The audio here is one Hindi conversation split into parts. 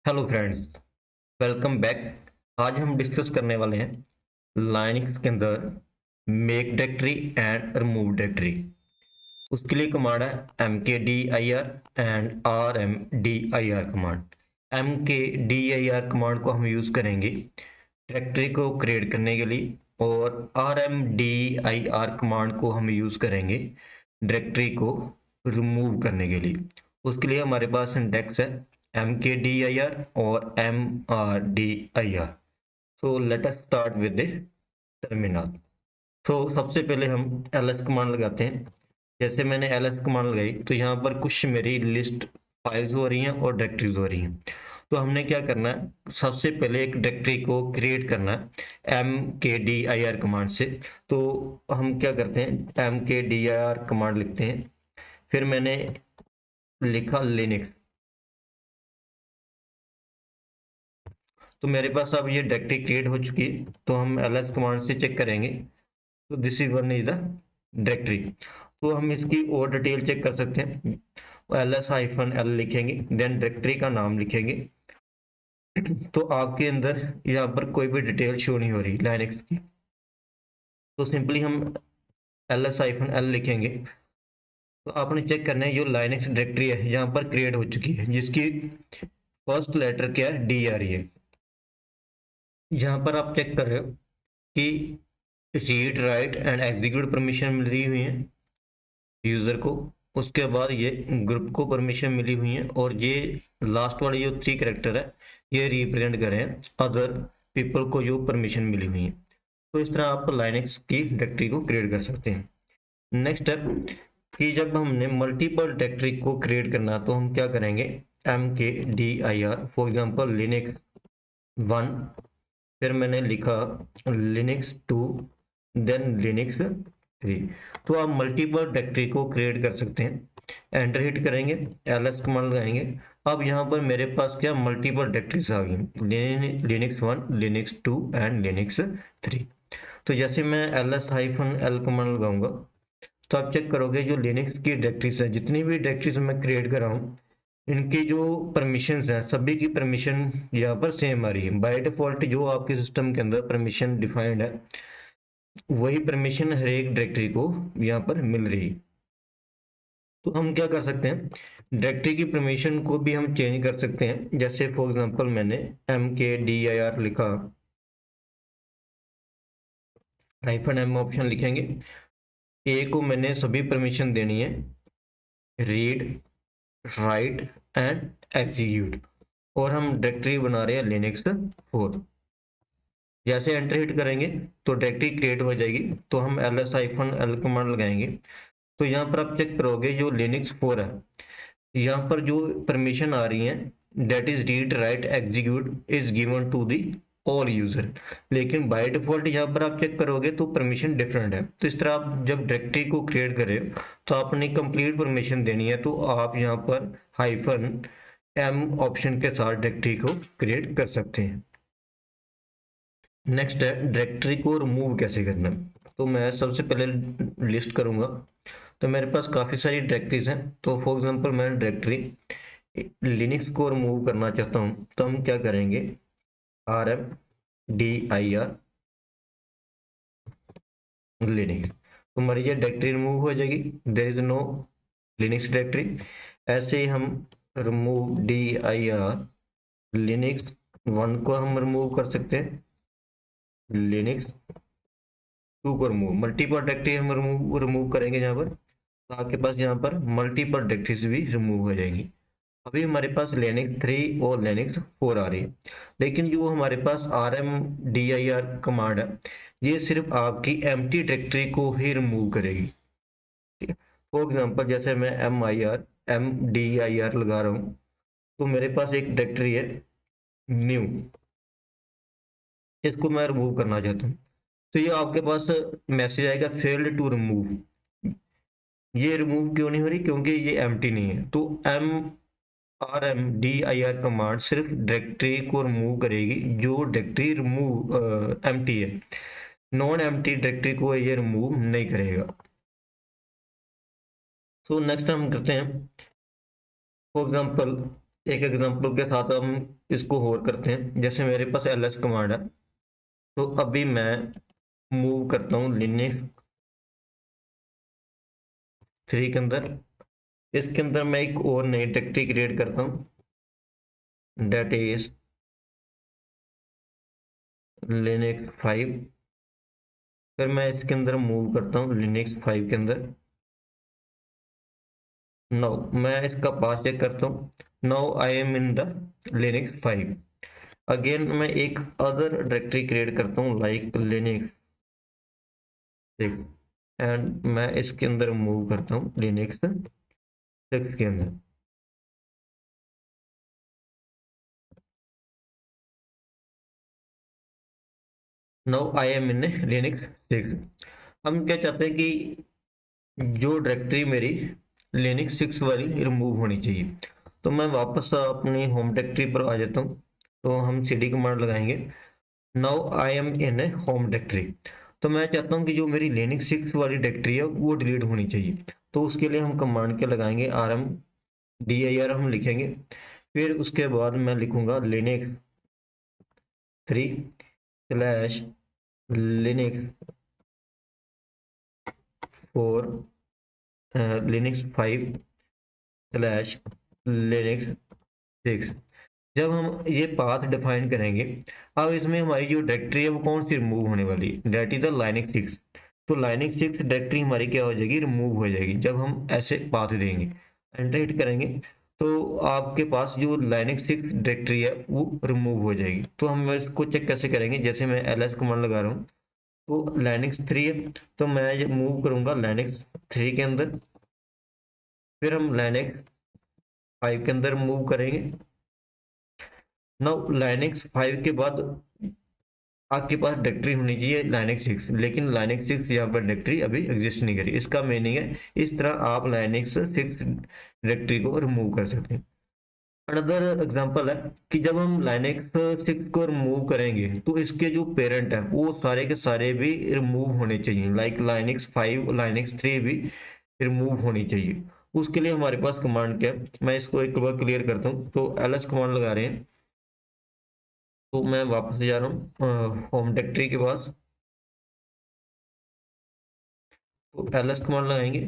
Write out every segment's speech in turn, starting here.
Hello friends, welcome back. आज हम डिस्कस करने वाले हैं लाइनक्स के अंदर make directory and remove directory. उसके लिए कमांड है mkdir and rmdir command. mkdir command को हम यूज़ करेंगे डायरेक्टरी को क्रिएट करने के लिए, और rmdir कमांड को हम यूज़ करेंगे डायरेक्टरी को रिमूव करने के लिए। उसके लिए हमारे पास सिंटैक्स है mkdir और mrdir। So let us start with the terminal. तो सबसे पहले हम ls कमांड लगाते हैं। जैसे मैंने ls कमांड लगाई तो यहाँ पर कुछ मेरी लिस्ट फाइल्स हो रही हैं और डायरेक्टरीज हो रही हैं। तो हमने क्या करना है, सबसे पहले एक डायरेक्टरी को क्रिएट करना है mkdir कमांड से। तो हम क्या करते हैं, mkdir कमांड लिखते हैं, फिर मैंने लिखा लिनक्स। तो मेरे पास अब ये डायरेक्टरी क्रिएट हो चुकी है। तो हम ls कमांड से चेक करेंगे, तो this is one is the directory. तो हम इसकी और डिटेल चेक कर सकते हैं। ls-l लिखेंगे, देन डायरेक्टरी का नाम लिखेंगे। तो आपके अंदर यहाँ पर कोई भी डिटेल शो नहीं हो रही लाइनक्स की, तो सिंपली हम ls-l लिखेंगे। तो आपने चेक करना है जो लाइनक्स डायरेक्टरी है यहाँ पर क्रिएट हो चुकी है, जिसकी फर्स्ट लेटर क्या है, डी आ रही है। यहाँ पर आप चेक कर रहे हो कि read write and execute permission मिल रही हुई है यूजर को। उसके बाद ये ग्रुप को परमिशन मिली हुई है, और ये लास्ट वाले जो 3 कैरेक्टर है ये रिप्रेजेंट कर रहे हैं अदर पीपल को जो परमिशन मिली हुई है। तो इस तरह आप लाइनक्स की डायरेक्टरी को क्रिएट कर सकते हैं। नेक्स्ट स्टेप कि जब हमने मल्टीपल डायरेक्टरी को क्रिएट करना तो हम क्या करेंगे, mkdir फॉर एग्जांपल लिनक्स 1, फिर मैंने लिखा लिनक्स 2, देन लिनक्स 3। तो आप मल्टीपल डायरेक्टरी को क्रिएट कर सकते हैं। एंटर हिट करेंगे, ls कमांड लगाएंगे। अब यहाँ पर मेरे पास क्या मल्टीपल डायरेक्टरीज आ गई, लिनक्स 1, लिनक्स 2 एंड लिनक्स 3। तो जैसे मैं ls-l कमांड लगाऊंगा तो आप चेक करोगे जो लिनक्स की डायरेक्टरीज है, जितनी भी डायरेक्टरीज मैं क्रिएट कर रहा हूँ, इनकी जो परमिशंस हैं सभी की परमिशन यहाँ पर सेम आ रही है। बाय डिफॉल्ट जो आपके सिस्टम के अंदर परमिशन डिफाइंड है वही परमिशन हर एक डायरेक्टरी को यहाँ पर मिल रही है। तो हम क्या कर सकते हैं, डायरेक्टरी की परमिशन को भी हम चेंज कर सकते हैं। जैसे फॉर एग्जांपल मैंने mkdir लिखा, -m ऑप्शन लिखेंगे। ए को मैंने सभी परमिशन देनी है, रीड राइट एंड एग्जीक्यूट, और हम डायरेक्टरी बना रहे हैं लिनक्स 4। जैसे एंटर हिट करेंगे तो डायरेक्टरी क्रिएट हो जाएगी। तो हम ls-l कमांड लगाएंगे। तो यहाँ पर आप चेक करोगे जो लिनक्स 4 है, यहाँ पर जो परमिशन आ रही है that is read write execute is given to the all user. लेकिन बाय डिफॉल्ट यहाँ पर आप चेक करोगे तो परमिशन डिफरेंट है। तो इस तरह आप जब डायरेक्टरी को क्रिएट करें तो आपने कंप्लीट परमिशन देनी है, तो आप यहाँ पर -m ऑप्शन के साथ डायरेक्टरी को क्रिएट कर सकते हैं। नेक्स्ट है डायरेक्टरी को रिमूव कैसे करना है। तो मैं सबसे पहले लिस्ट करूंगा। तो मेरे पास काफ़ी सारी डायरेक्टरीज हैं। तो फॉर एग्जांपल मैं डायरेक्टरी लिनक्स को रिमूव करना चाहता हूँ, तो हम क्या करेंगे, rmdir लिनक्स, तो हमारी ये डायरेक्टरी रिमूव हो जाएगी। There is no Linux directory. ऐसे ही हम रिमूव dir लिनक्स 1 को हम रिमूव कर सकते हैं, लिनक्स 2 को रिमूव, मल्टीपल डायरेक्टरी हम रिमूव करेंगे यहाँ पर, तो आपके पास यहाँ पर मल्टीपल डायरेक्टरीज भी रिमूव हो जाएंगी। अभी हमारे पास लिनक्स 3 और लिनक्स 4 आ रही है। लेकिन जो हमारे पास rmdir कमांड है ये सिर्फ आपकी एम्प्टी डायरेक्टरी को ही रिमूव करेगी। ठीक है, फॉर एग्जांपल जैसे मैं mdir लगा रहा हूँ, तो मेरे पास एक डायरेक्टरी है न्यू, इसको मैं रिमूव करना चाहता हूँ। तो ये आपके पास मैसेज आएगा फेल्ड टू रिमूव। ये रिमूव क्यों नहीं हो रही, क्योंकि ये एम्प्टी नहीं है। तो rmdir कमांड सिर्फ डायरेक्टरी को रिमूव करेगी जो डायरेक्टरी रिमूव एम्प्टी है, नॉन एम्प्टी डायरेक्टरी को ये रिमूव नहीं करेगा। सो नेक्स्ट हम करते हैं, फॉर एग्जांपल एक एग्जांपल के साथ हम इसको और करते हैं। जैसे मेरे पास ls कमांड है, तो अभी मैं मूव करता हूँ लिनक्स 3 के अंदर। इसके अंदर मैं एक और नई डायरेक्टरी क्रिएट करता हूँ, डेट इज लिनक्स 5। फिर मैं इसके अंदर मूव करता हूँ लिनक्स 5 के अंदर। नाउ मैं इसका पाथ चेक करता हूँ। Now I am in the Linux 5। Again मैं एक अदर डायरेक्टरी क्रिएट करता हूँ लाइक लिनक्स 6, एंड मैं इसके अंदर मूव करता हूँ लिनक्स 6 के अंदर। Now I am in Linux 6। हम क्या चाहते हैं कि जो डायरेक्टरी मेरी लिनक्स 6 वाली रिमूव होनी चाहिए। तो मैं वापस अपनी होम डायरेक्टरी पर आ जाता हूँ। तो हम cd कमांड लगाएंगे। Now I am in A home directory. तो मैं चाहता हूँ कि जो मेरी लिनक्स 6 वाली डायरेक्टरी है वो डिलीट होनी चाहिए। तो उसके लिए हम कमांड क्या लगाएंगे, rmdir हम लिखेंगे। फिर उसके बाद मैं लिखूंगा Linux 3 slash Linux 4 Linux 5 slash Linux 6। जब हम ये पाथ डिफाइन करेंगे, अब इसमें हमारी जो डायरेक्टरी है वो कौन सी रिमूव होने वाली है, डेट इज द लाइनक्स 6। तो लाइनक्स 6 डायरेक्टरी हमारी क्या हो जाएगी, रिमूव हो जाएगी जब हम ऐसे पाथ देंगे, एंटर हिट करेंगे। तो आपके पास जो लाइनक्स 6 डायरेक्टरी है वो रिमूव हो जाएगी। तो हम इसको चेक कैसे करेंगे, जैसे मैं ls कमांड लगा रहा हूँ। तो लाइनक्स 3 है, तो मैं ये मूव करूंगा लाइनक्स 3 के अंदर। फिर हम लाइनक्स 5 के अंदर मूव करेंगे। नाउ लाइनक्स 5 के बाद आपके पास डायरेक्टरी होनी चाहिए लाइनक्स 6, लेकिन लाइनक्स 6 यहाँ पर डायरेक्टरी अभी एग्जिस्ट नहीं करी। इसका मीनिंग है इस तरह आप लाइनक्स 6 डायरेक्टरी को रिमूव कर सकते हैं। अनदर एग्जांपल है कि जब हम लाइनक्स 6 को रिमूव करेंगे तो इसके जो पेरेंट है वो सारे के सारे भी रिमूव होने चाहिए, लाइक लाइनक्स 5 लाइनक्स 3 भी रिमूव होनी चाहिए। उसके लिए हमारे पास कमांड क्या है, मैं इसको एक बार क्लियर करता हूँ। तो ls कमांड लगा रहे हैं। तो मैं वापस जा रहा हूँ होम डायरेक्टरी के पास। तो ls कमांड लगाएंगे।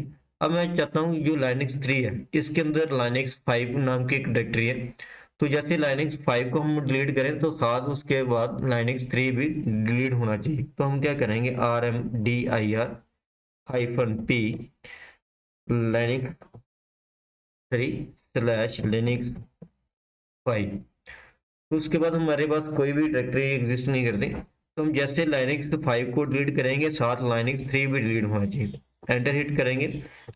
अब मैं चाहता हूँ जो लाइनक्स 3 है इसके अंदर लाइनक्स 5 नाम की एक डायरेक्टरी है। तो जैसे लाइनक्स 5 को हम डिलीट करें तो साथ उसके बाद लाइनक्स 3 भी डिलीट होना चाहिए। तो हम क्या करेंगे, rmdir -p Linux 3 slash Linux 5। तो उसके बाद हमारे पास कोई भी डायरेक्टरी एग्जिस्ट नहीं करती। तो हम जैसे लाइनक्स 5 को डिलीट करेंगे साथ लाइनक्स 3 भी डिलीट होना चाहिए। एंटर हिट करेंगे,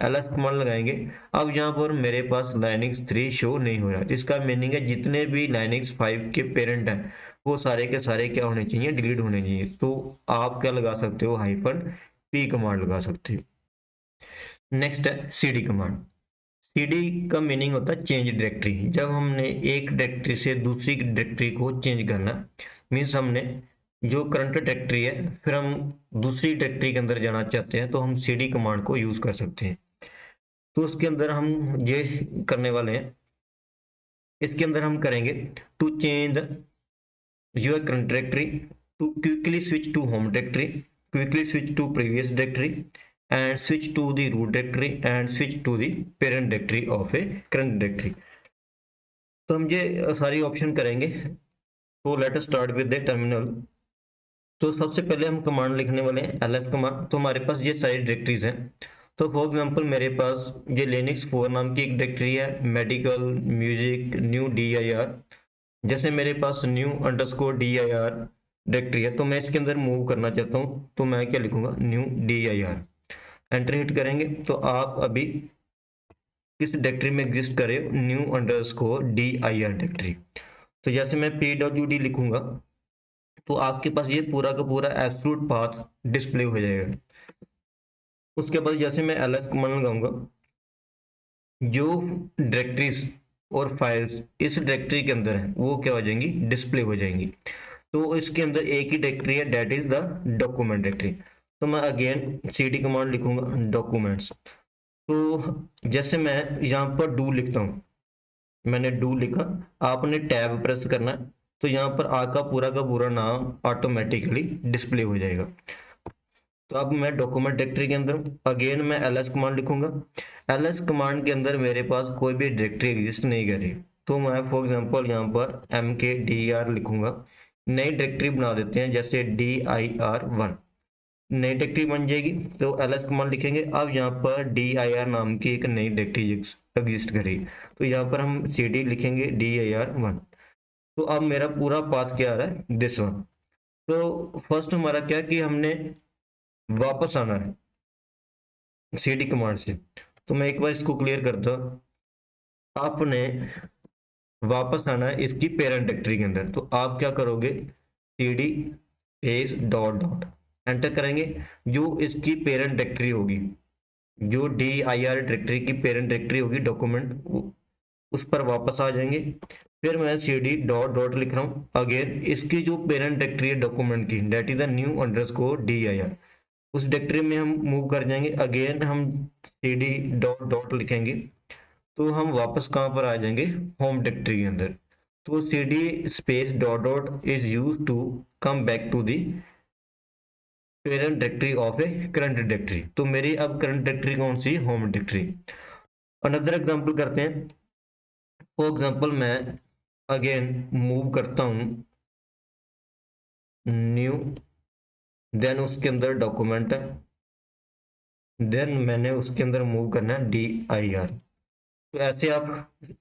ls कमांड लगाएंगे। अब यहाँ पर मेरे पास लाइनक्स 3 शो नहीं हो रहा, जिसका मीनिंग है जितने भी लाइनक्स 5 के पेरेंट हैं वो सारे के सारे क्या होने चाहिए, डिलीट होने चाहिए। तो आप क्या लगा सकते हो, -p कमांड लगा सकते हो। नेक्स्ट है cd कमांड। cd का मीनिंग होता है चेंज डायरेक्टरी। जब हमने एक डायरेक्टरी से दूसरी डायरेक्टरी को चेंज करना, मीन्स हमने जो करंट डायरेक्टरी है फिर हम दूसरी डायरेक्टरी के अंदर जाना चाहते हैं, तो हम cd कमांड को यूज कर सकते हैं। तो उसके अंदर हम ये करने वाले हैं। इसके अंदर हम करेंगे to change your current directory, to quickly switch to home directory, quickly switch to previous directory, and switch to the root directory and switch to the parent directory of a current directory। तो हम ये सारी ऑप्शन करेंगे। तो let us start with the terminal. तो सबसे पहले हम कमांड लिखने वाले हैं ls कमांड। तो हमारे पास ये सारी डायरेक्टरीज हैं। तो फॉर एग्जांपल मेरे पास ये लिनक्स 4 नाम की एक डायरेक्टरी है, मेडिकल म्यूजिक न्यू dir। जैसे मेरे पास न्यू अंडरस्कोर dir डायरेक्टरी है, तो मैं इसके अंदर मूव करना चाहता हूँ। तो मैं क्या लिखूंगा, न्यू dir। एंटर हिट करेंगे तो आप अभी किस डायरेक्टरी में एग्जिस्ट करे, न्यू अंडरस्कोर dir डायरेक्टरी। तो जैसे मैं pwd लिखूंगा तो आपके पास ये पूरा का पूरा एब्सोल्यूट पाथ डिस्प्ले हो जाएगा। उसके बाद जैसे मैं ls कमांड लगाऊंगा, जो डायरेक्टरीज और फाइल्स इस डायरेक्टरी के अंदर है वो क्या हो जाएंगी, डिस्प्ले हो जाएंगी। तो इसके अंदर एक ही डायरेक्टरी है, that is the document directory. तो मैं अगेन cd कमांड लिखूंगा डॉक्यूमेंट्स। तो जैसे मैं यहाँ पर डू लिखता हूँ, मैंने डू लिखा, आपने टैब प्रेस करना है, तो यहाँ पर आ का पूरा नाम ऑटोमेटिकली डिस्प्ले हो जाएगा। तो अब मैं डॉक्यूमेंट डायरेक्टरी के अंदर अगेन मैं ls कमांड लिखूंगा। ls कमांड के अंदर मेरे पास कोई भी डायरेक्टरी एग्जिस्ट नहीं कर रही, तो मैं फॉर एग्जांपल यहाँ पर mkdir लिखूंगा। नई डायरेक्टरी बना देते हैं, जैसे dir1, नई डायरेक्टरी बन जाएगी। तो ls कमांड लिखेंगे। अब यहाँ पर dir नाम की एक नई डायरेक्टरी एग्जिस्ट करेगी, तो यहाँ पर हम cd लिखेंगे dir1। तो अब मेरा पूरा पाथ क्या आ रहा है, दिस वन। तो फर्स्ट हमारा क्या कि हमने वापस आना है cd कमांड से। तो मैं एक बार इसको क्लियर करता हूँ। आपने वापस आना है इसकी पेरेंट डायरेक्टरी के अंदर, तो आप क्या करोगे, cd space dot dot enter करेंगे। जो इसकी पेरेंट डायरेक्टरी होगी, जो dir डायरेक्टरी की पेरेंट डायरेक्टरी होगी डॉक्यूमेंट, उस पर वापस आ जाएंगे। फिर मैं cd डॉट डॉट लिख रहा हूँ अगेन, इसकी जो पेरेंट डायरेक्टरी है डॉक्यूमेंट की, that is the new underscore dir, उस डायरेक्टरी में हम मूव कर जाएंगे। अगेन हम cd डॉट डॉट लिखेंगे, तो हम वापस कहाँ पर आ जाएंगे, होम डायरेक्टरी के अंदर। तो cd space dot dot is use to come back to the parent directory of a current directory. तो मेरी अब करंट डायरेक्टरी कौन सी, होम डायरेक्टरी। अनदर एग्जांपल करते हैं। फॉर एग्जांपल मैं अगेन मूव करता हूं न्यू, देन उसके अंदर डॉक्यूमेंट है, देन मैंने उसके अंदर मूव करना है dir। तो ऐसे आप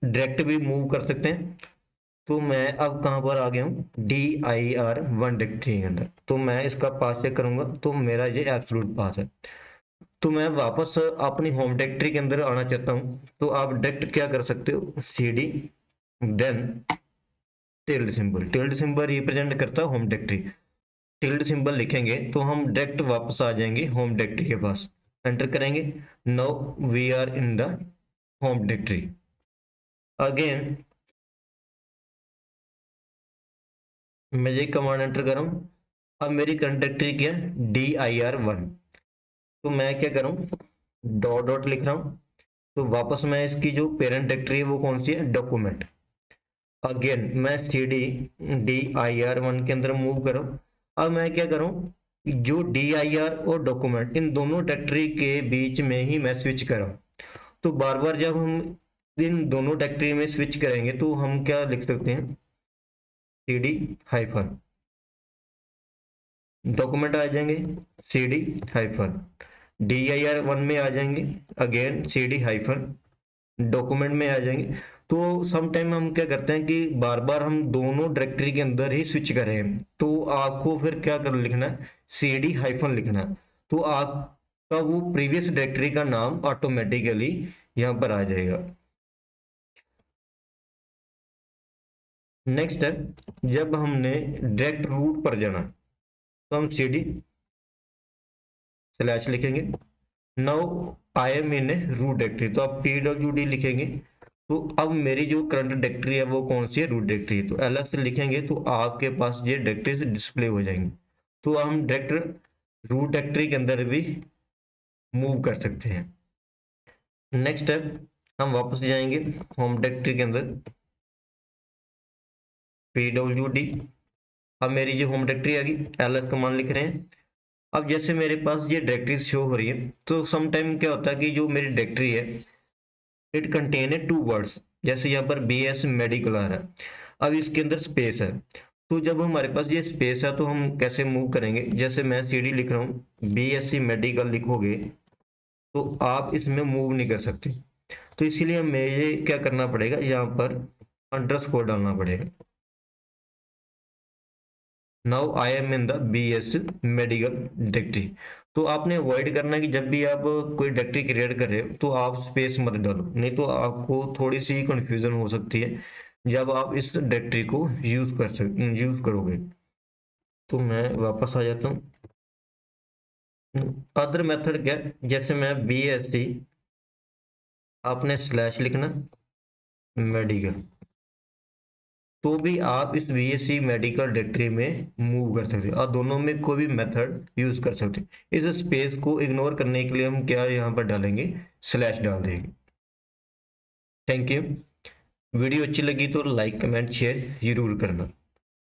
डायरेक्ट भी मूव कर सकते हैं। तो मैं अब कहाँ पर आ गया हूँ, dir1 डायरेक्टरी के अंदर। तो मैं इसका पाथ चेक करूंगा, तो मेरा ये एब्सोल्यूट पाथ है। तो मैं वापस अपनी होम डायरेक्टरी के अंदर आना चाहता हूँ, तो आप डायरेक्ट क्या कर सकते हो, cd then tilde symbol represent करता है होम डायरेक्टरी। टिल्ड सिंबल लिखेंगे तो हम डायरेक्ट वापस आ जाएंगे होम डायरेक्टरी के पास। एंटर करेंगे, now we are in the home directory. Again मैं ये कमांड एंटर कर रहा हूँ। अब मेरी करंट डायरेक्टरी क्या है, dir1। तो मैं क्या करूँ, डॉट डॉट लिख रहा हूँ। तो वापस मैं इसकी जो पेरेंट डायरेक्टरी है वो कौन सी है, डॉक्यूमेंट। अगेन मैं cd dir1 के अंदर मूव करूँ। अब मैं क्या करूँ, जो dir और डॉक्यूमेंट, इन दोनों डायरेक्टरी के बीच में ही मैं स्विच करूँ। तो बार बार जब हम इन दोनों डायरेक्टरी में स्विच करेंगे तो हम क्या लिख सकते हैं, cd हाइफन डॉक्यूमेंट आ जाएंगे, cd हाइफन dir1 में आ जाएंगे, अगेन cd हाइफन डॉक्यूमेंट में आ जाएंगे। तो सम टाइम हम क्या करते हैं कि बार बार हम दोनों डायरेक्टरी के अंदर ही स्विच कर रहे हैं, तो आपको फिर क्या कर लिखना है, cd हाइफन लिखना है। तो आपका वो प्रीवियस डायरेक्टरी का नाम ऑटोमेटिकली यहाँ पर आ जाएगा। नेक्स्ट है, जब हमने डायरेक्ट रूट पर जाना, तो हम cd स्लैश लिखेंगे। Now I am in a root directory, तो आप pwd लिखेंगे। तो अब मेरी जो करंट डायरेक्टरी है वो कौन सी है, रूट डायरेक्टरी। तो ls लिखेंगे तो आपके पास ये डायरेक्टरी डिस्प्ले हो जाएंगे। तो हम डायरेक्ट रूट डायरेक्टरी के अंदर भी मूव कर सकते हैं। नेक्स्ट है, हम वापस जाएंगे होम डायरेक्टरी के अंदर, pwd। अब मेरी जो होम डायरेक्टरी आ गई, ls कमांड लिख रहे हैं। अब जैसे मेरे पास ये डायरेक्टरी शो हो रही है, तो सम टाइम क्या होता है कि जो मेरी डायरेक्टरी है इट कंटेन है 2 वर्ड्स, जैसे यहाँ पर BS मेडिकल आ रहा है। अब इसके अंदर स्पेस है, तो जब हमारे पास ये स्पेस है तो हम कैसे मूव करेंगे, जैसे मैं cd लिख रहा हूँ, BSc मेडिकल लिखोगे तो आप इसमें मूव नहीं कर सकते। तो इसीलिए हमें ये क्या करना पड़ेगा, यहाँ पर अंडरस्कोर डालना पड़ेगा। Now I am in the BS medical directory. तो आपने अवॉइड करना है कि जब भी आप कोई डायरेक्टरी क्रिएट कर रहे हो तो आप स्पेस मत डालो, नहीं तो आपको थोड़ी सी कंफ्यूजन हो सकती है जब आप इस डायरेक्टरी को यूज करोगे। तो मैं वापस आ जाता हूँ। अदर मेथड क्या है, जैसे मैं BSc, आपने स्लैश लिखना मेडिकल, तो भी आप इस BSc मेडिकल डायरेक्टरी में मूव कर सकते हैं और दोनों में कोई भी मेथड यूज कर सकते हैं। इस स्पेस को इग्नोर करने के लिए हम क्या यहाँ पर डालेंगे, स्लैश डाल देंगे। Thank you. वीडियो अच्छी लगी तो लाइक कमेंट शेयर जरूर करना।